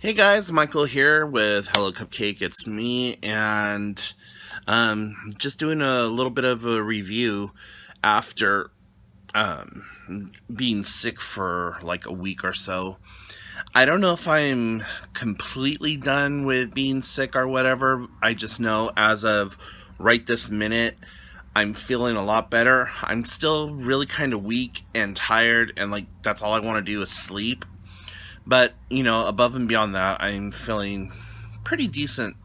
Hey guys, Michael here with Hello Cupcake. It's me, and just doing a little bit of a review after being sick for like a week or so. I don't know if I'm completely done with being sick or whatever. I just know as of right this minute, I'm feeling a lot better. I'm still really kind of weak and tired, and like that's all I want to do is sleep. But, above and beyond that, I'm feeling pretty decent.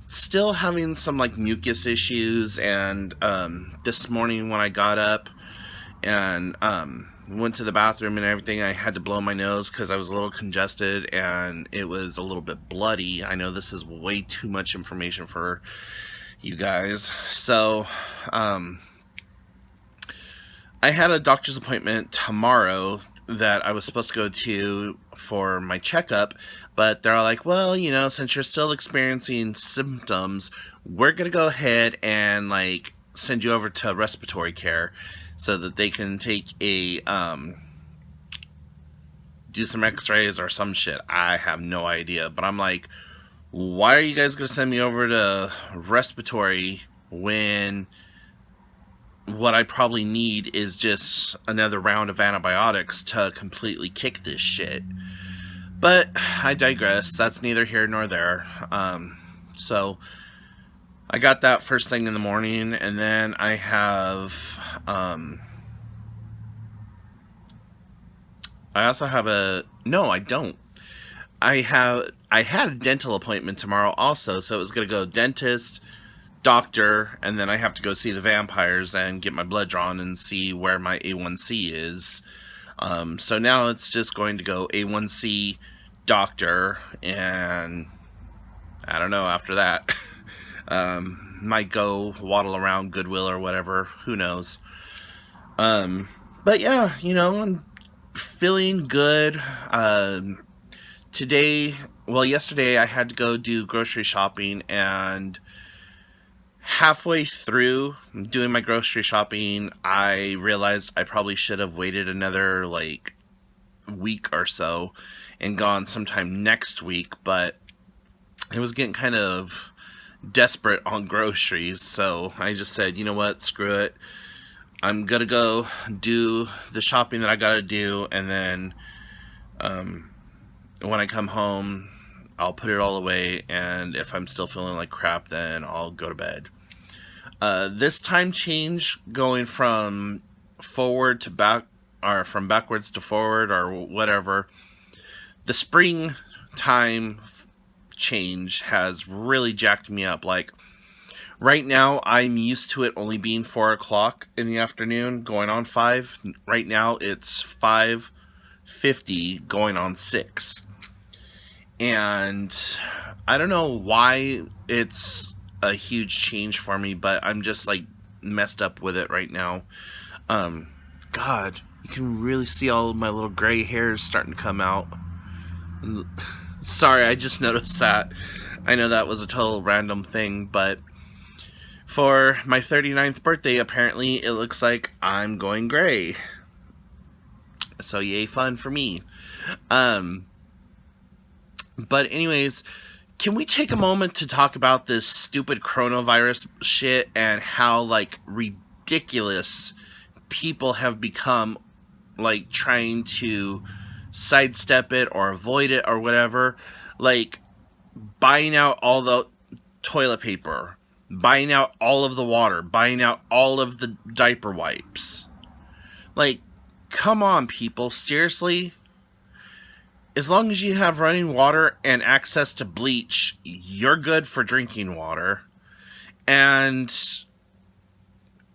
Still having some like mucus issues, and this morning when I got up and went to the bathroom and everything, I had to blow my nose because I was a little congested and it was a little bit bloody. I know this is way too much information for you guys. So, I had a doctor's appointment tomorrow that I was supposed to go to for my checkup, but they're all like, well, since you're still experiencing symptoms, we're going to go ahead and like send you over to respiratory care so that they can take do some x-rays or some shit. I have no idea, but I'm like, why are you guys going to send me over to respiratory when what I probably need is just another round of antibiotics to completely kick this shit? But I digress. That's neither here nor there. So I got that first thing in the morning, and then I have. I also have a. No, I don't. I had a dental appointment tomorrow also, so it was gonna go dentist, doctor, and then I have to go see the vampires and get my blood drawn and see where my A1C is. So now it's just going to go A1C, doctor, and I don't know after that. Might go waddle around Goodwill or whatever. Who knows? But yeah, I'm feeling good. Today, well, yesterday I had to go do grocery shopping, and halfway through doing my grocery shopping, I realized I probably should have waited another like week or so and gone sometime next week, but it was getting kind of desperate on groceries, so I just said, you know what, screw it. I'm gonna go do the shopping that I gotta do, and then when I come home, I'll put it all away, and if I'm still feeling like crap, then I'll go to bed. This time change going from forward to back, or from backwards to forward, or whatever, the spring time change has really jacked me up. Like, right now, I'm used to it only being 4 o'clock in the afternoon, going on 5. Right now, it's 5:50, going on 6. And I don't know why it's a huge change for me, but I'm just like messed up with it right now. God, you can really see all of my little gray hairs starting to come out. Sorry, I just noticed that. I know that was a total random thing, but for my 39th birthday, apparently it looks like I'm going gray. So yay, fun for me. But anyways, can we take a moment to talk about this stupid coronavirus shit and how like ridiculous people have become, like trying to sidestep it or avoid it or whatever, like buying out all the toilet paper, buying out all of the water, buying out all of the diaper wipes. Like, come on, people, seriously? As long as you have running water and access to bleach, you're good for drinking water. And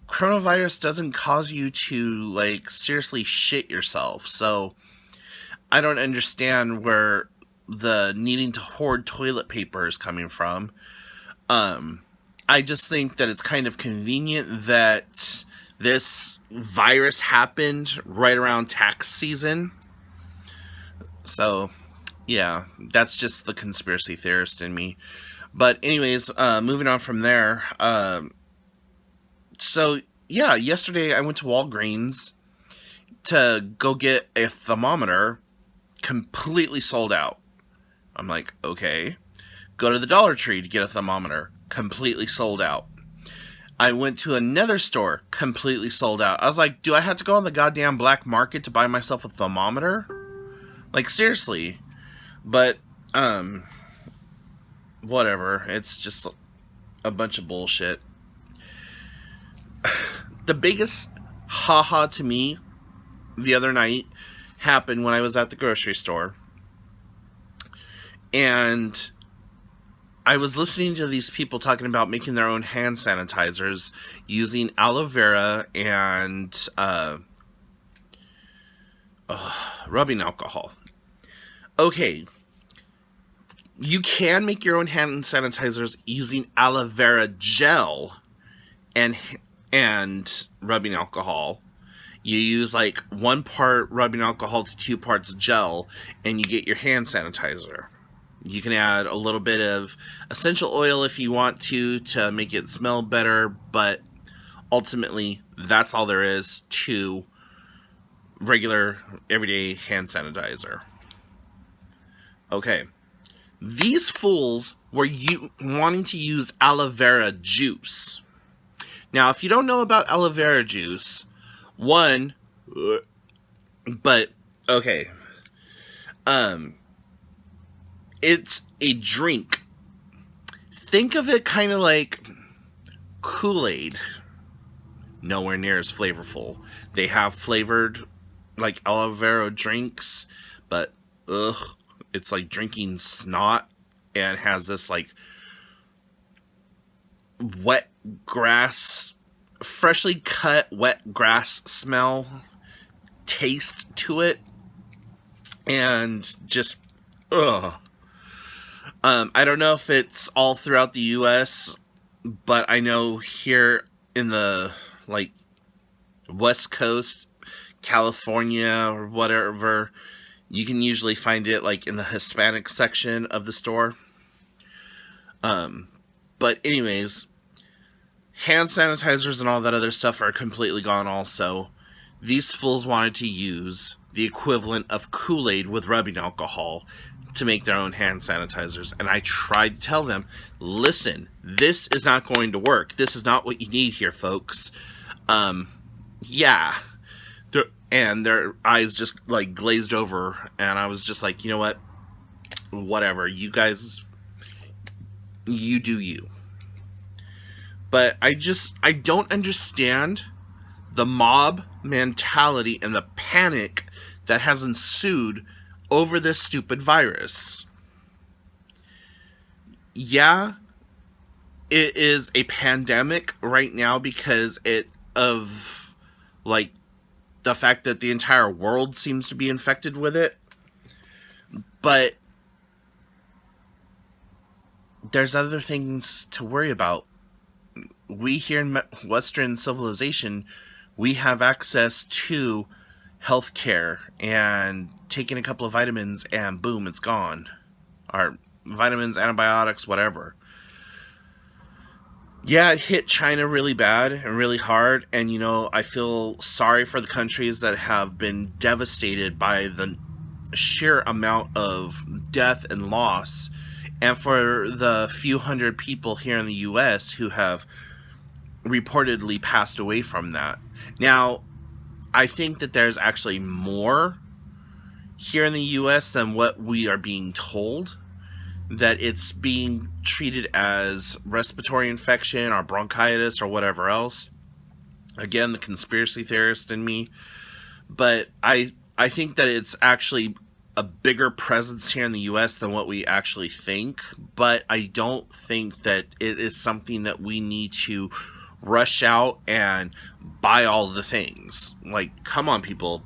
coronavirus doesn't cause you to, like, seriously shit yourself. So I don't understand where the needing to hoard toilet paper is coming from. I just think that it's kind of convenient that this virus happened right around tax season. So, yeah, that's just the conspiracy theorist in me. But anyways, moving on from there. So, yeah, yesterday I went to Walgreens to go get a thermometer, completely sold out. I'm like, okay. Go to the Dollar Tree to get a thermometer. Completely sold out. I went to another store. Completely sold out. I was like, do I have to go on the goddamn black market to buy myself a thermometer? Like, seriously. But, whatever. It's just a bunch of bullshit. The biggest haha to me the other night happened when I was at the grocery store. And I was listening to these people talking about making their own hand sanitizers using aloe vera and rubbing alcohol. Okay, you can make your own hand sanitizers using aloe vera gel and rubbing alcohol. You use like 1 part rubbing alcohol to 2 parts gel, and you get your hand sanitizer. You can add a little bit of essential oil if you want to make it smell better, but ultimately, that's all there is to regular, everyday hand sanitizer. Okay. These fools were wanting to use aloe vera juice. Now, if you don't know about aloe vera juice, okay. It's a drink. Think of it kind of like Kool-Aid. Nowhere near as flavorful. They have flavored, like, aloe vera drinks, but, it's like drinking snot, and has this, like, wet grass, freshly cut wet grass smell, taste to it, and just, I don't know if it's all throughout the U.S., but I know here in the, like, West Coast, California, or whatever, you can usually find it, like, in the Hispanic section of the store. But anyways, hand sanitizers and all that other stuff are completely gone also. These fools wanted to use the equivalent of Kool-Aid with rubbing alcohol to make their own hand sanitizers. And I tried to tell them, listen, this is not going to work. This is not what you need here, folks. Yeah. And their eyes just, like, glazed over. And I was just like, you know what? Whatever. You guys, you do you. But I don't understand the mob mentality and the panic that has ensued over this stupid virus. Yeah, it is a pandemic right now because of, like, the fact that the entire world seems to be infected with it. But there's other things to worry about. We here in Western civilization, we have access to healthcare, and taking a couple of vitamins and boom, it's gone. Or vitamins, antibiotics, whatever. Yeah, it hit China really bad and really hard, and, you know, I feel sorry for the countries that have been devastated by the sheer amount of death and loss, and for the few hundred people here in the U.S. who have reportedly passed away from that. Now, I think that there's actually more here in the U.S. than what we are being told. That it's being treated as respiratory infection or bronchitis or whatever else. Again, the conspiracy theorist in me. But I think that it's actually a bigger presence here in the U.S. than what we actually think. But I don't think that it is something that we need to rush out and buy all the things. Like, come on, people.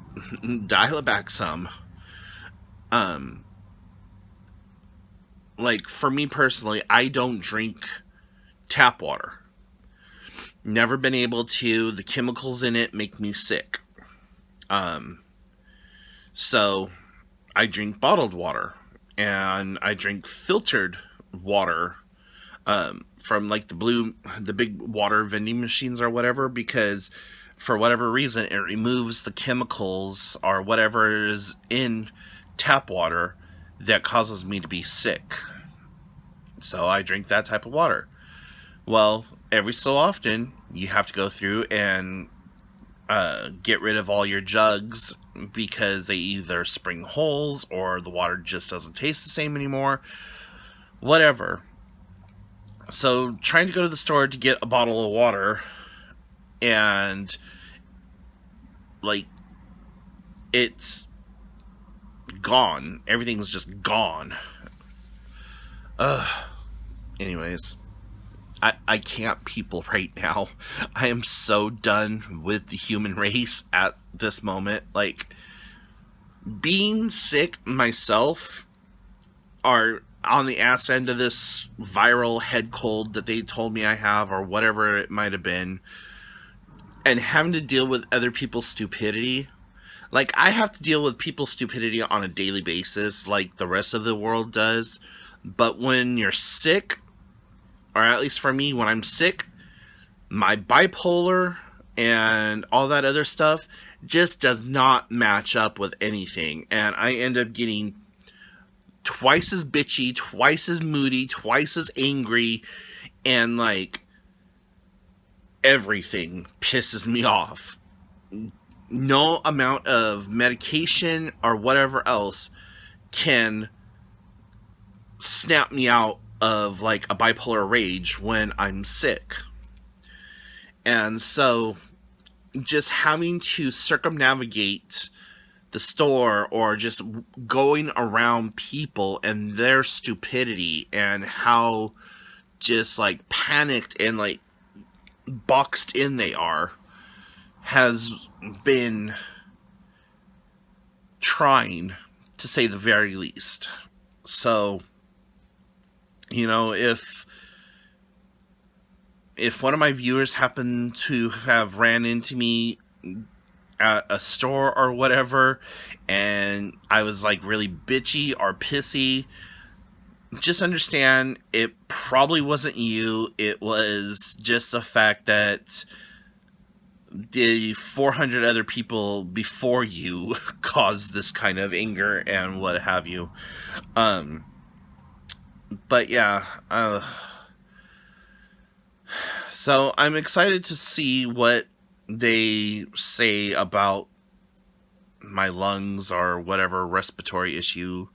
Dial it back some. Like, for me personally, I don't drink tap water. Never been able to. The chemicals in it make me sick. So I drink bottled water, and I drink filtered water from, like, the big water vending machines or whatever, because for whatever reason it removes the chemicals or whatever is in tap water that causes me to be sick. So I drink that type of water. Well, every so often, you have to go through and get rid of all your jugs because they either spring holes or the water just doesn't taste the same anymore. Whatever. So, trying to go to the store to get a bottle of water, and like, it's gone. Everything's just gone. Anyways, I can't people right now. I am so done with the human race at this moment. Like, being sick myself, are on the ass end of this viral head cold that they told me I have, or whatever it might have been, and having to deal with other people's stupidity. Like, I have to deal with people's stupidity on a daily basis, like the rest of the world does. But when you're sick, or at least for me, when I'm sick, my bipolar and all that other stuff just does not match up with anything. And I end up getting twice as bitchy, twice as moody, twice as angry, and like, everything pisses me off. No amount of medication or whatever else can snap me out of like a bipolar rage when I'm sick. And so just having to circumnavigate the store, or just going around people and their stupidity, and how just like panicked and like boxed in they are, has been trying, to say the very least. So, you know, if one of my viewers happened to have ran into me at a store or whatever, and I was like really bitchy or pissy, just understand it probably wasn't you. It was just the fact that the 400 other people before you caused this kind of anger and what have you. But yeah, so I'm excited to see what they say about my lungs or whatever respiratory issue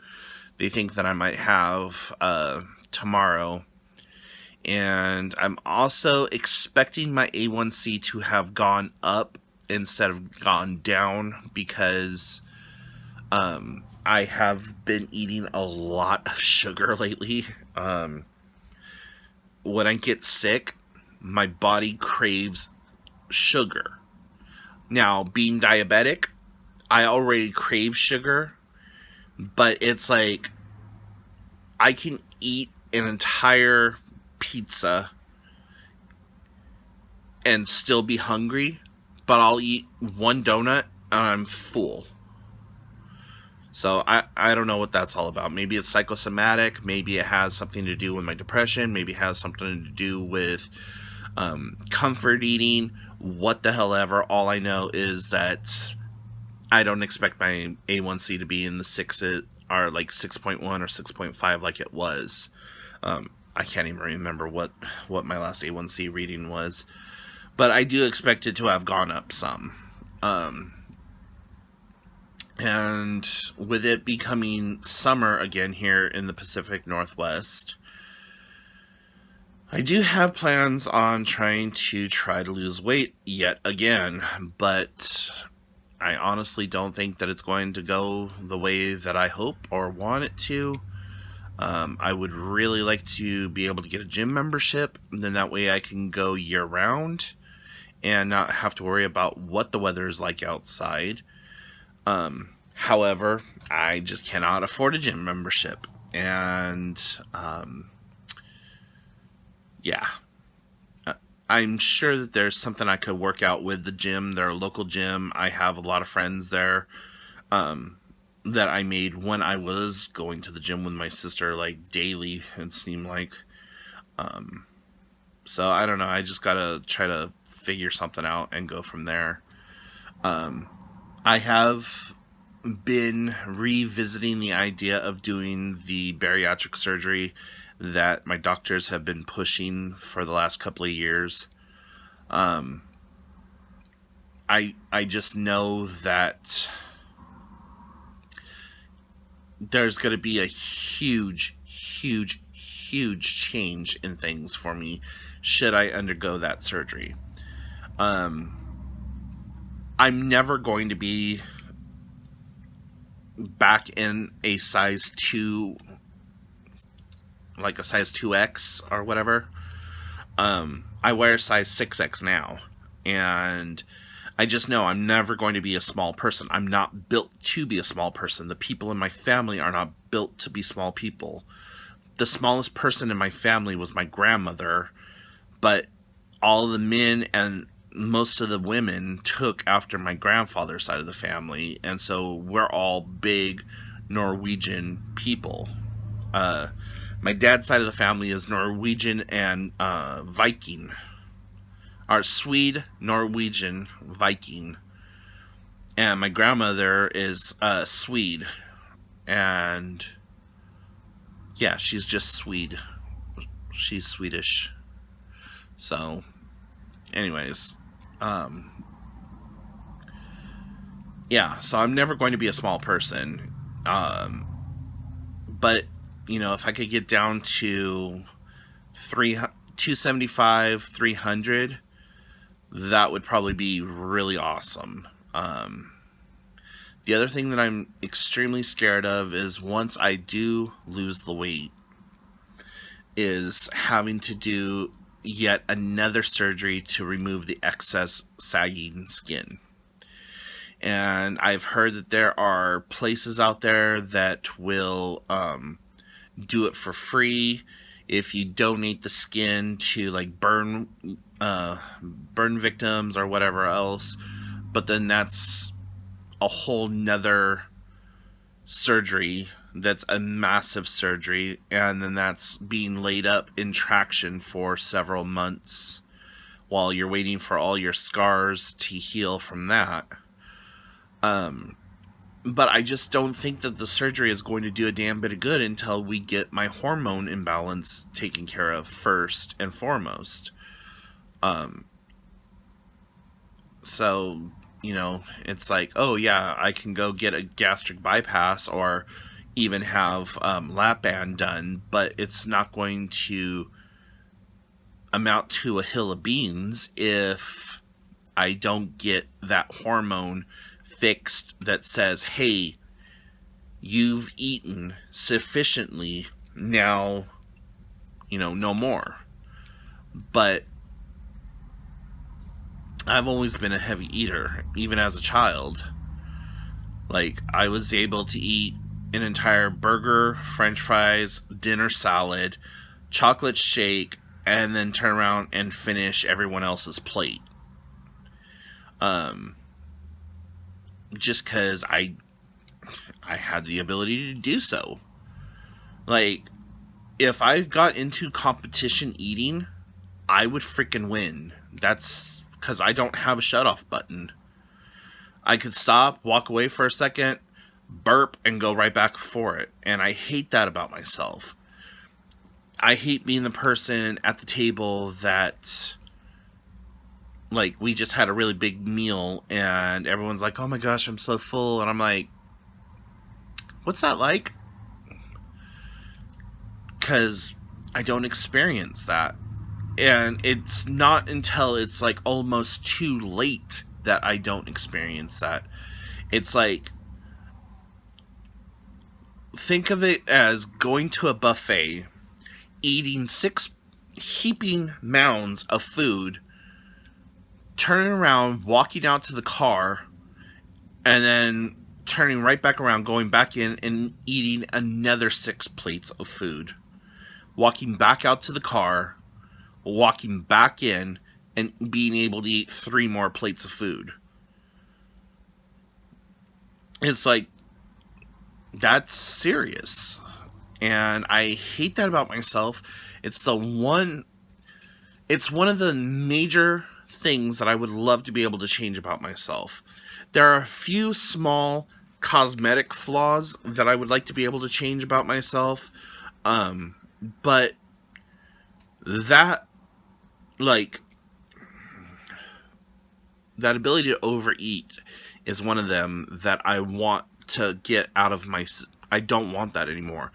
they think that I might have tomorrow. And I'm also expecting my A1C to have gone up instead of gone down, because I have been eating a lot of sugar lately. When I get sick, my body craves sugar. Now, being diabetic, I already crave sugar, but it's like, I can eat an entire pizza and still be hungry, but I'll eat one donut and I'm full. So I don't know what that's all about. Maybe it's psychosomatic. Maybe it has something to do with my depression. Maybe it has something to do with comfort eating. What the hell ever. All I know is that I don't expect my A1C to be in the 6s, or like 6.1 or 6.5 like it was. I can't even remember what my last A1C reading was. But I do expect it to have gone up some. And with it becoming summer again here in the Pacific Northwest, I do have plans on trying to lose weight yet again, but I honestly don't think that it's going to go the way that I hope or want it to. I would really like to be able to get a gym membership, and then that way I can go year round and not have to worry about what the weather is like outside. However, I just cannot afford a gym membership. And, yeah. I'm sure that there's something I could work out with the gym. They're a local gym. I have a lot of friends there, that I made when I was going to the gym with my sister, like, daily, it seemed like. So, I don't know. I just gotta try to figure something out and go from there. I have been revisiting the idea of doing the bariatric surgery that my doctors have been pushing for the last couple of years. Um, I just know that there's going to be a huge, huge, huge change in things for me should I undergo that surgery. Um, I'm never going to be back in a size 2, like a size 2X or whatever. I wear a size 6X now, and I just know I'm never going to be a small person. I'm not built to be a small person. The people in my family are not built to be small people. The smallest person in my family was my grandmother, but all the men and most of the women took after my grandfather's side of the family, and so we're all big Norwegian people. My dad's side of the family is Norwegian and Viking. Our Swede, Norwegian, Viking. And my grandmother is Swede. And yeah, she's just Swede. She's Swedish. So, anyways. Yeah, so I'm never going to be a small person. But, you know, if I could get down to 275, 300, that would probably be really awesome. The other thing that I'm extremely scared of is once I do lose the weight, is having to do yet another surgery to remove the excess sagging skin. And I've heard that there are places out there that will do it for free if you donate the skin to like burn victims or whatever else. But then that's a whole nother surgery that's a massive surgery, and then that's being laid up in traction for several months while you're waiting for all your scars to heal from that. But I just don't think that the surgery is going to do a damn bit of good until we get my hormone imbalance taken care of first and foremost. So, you know, it's like, oh yeah, I can go get a gastric bypass or even have lap band done, but it's not going to amount to a hill of beans if I don't get that hormone fixed that says, hey, you've eaten sufficiently, now, you know, no more. But I've always been a heavy eater, even as a child. Like, I was able to eat an entire burger, french fries, dinner salad, chocolate shake, and then turn around and finish everyone else's plate. Just because I had the ability to do so. Like, if I got into competition eating, I would freaking win. That's because I don't have a shut-off button. I could stop, walk away for a second, burp, and go right back for it. And I hate that about myself. I hate being the person at the table that, like, we just had a really big meal and everyone's like, oh my gosh, I'm so full. And I'm like, what's that like? Because I don't experience that. And it's not until it's like almost too late that I don't experience that. It's like, think of it as going to a buffet, eating 6 heaping mounds of food, turning around, walking out to the car, and then turning right back around, going back in and eating another 6 plates of food. Walking back out to the car, walking back in, and being able to eat 3 more plates of food. It's like, that's serious. And I hate that about myself. It's one of the major things that I would love to be able to change about myself. There are a few small cosmetic flaws that I would like to be able to change about myself. But that, like, that ability to overeat is one of them that I want to get out of my... I don't want that anymore.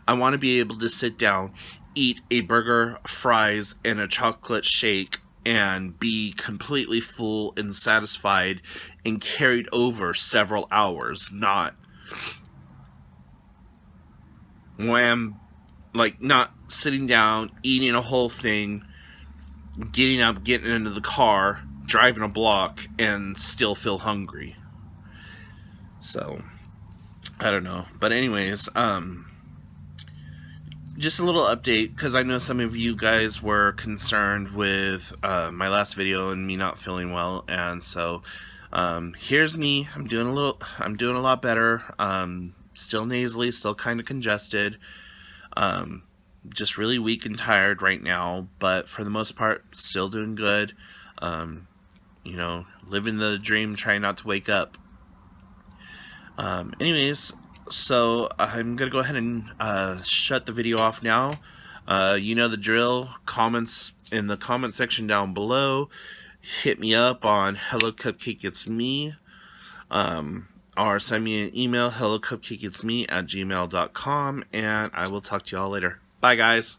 I want to be able to sit down, eat a burger, fries, and a chocolate shake, and be completely full and satisfied and carried over several hours, not wham, like, not sitting down, eating a whole thing, getting up, getting into the car, driving a block, and still feel hungry. So, I don't know. But anyways, just a little update, because I know some of you guys were concerned with my last video and me not feeling well, and so here's me. I'm doing a lot better. Still nasally, still kind of congested. Just really weak and tired right now, but for the most part, still doing good. You know, living the dream, trying not to wake up. Anyways, so I'm gonna go ahead and shut the video off now. You know the drill. Comments in the comment section down below. Hit me up on Hello Cupcake It's Me, or send me an email, hellocupcakeitsme@gmail.com, and I will talk to y'all later. Bye, guys.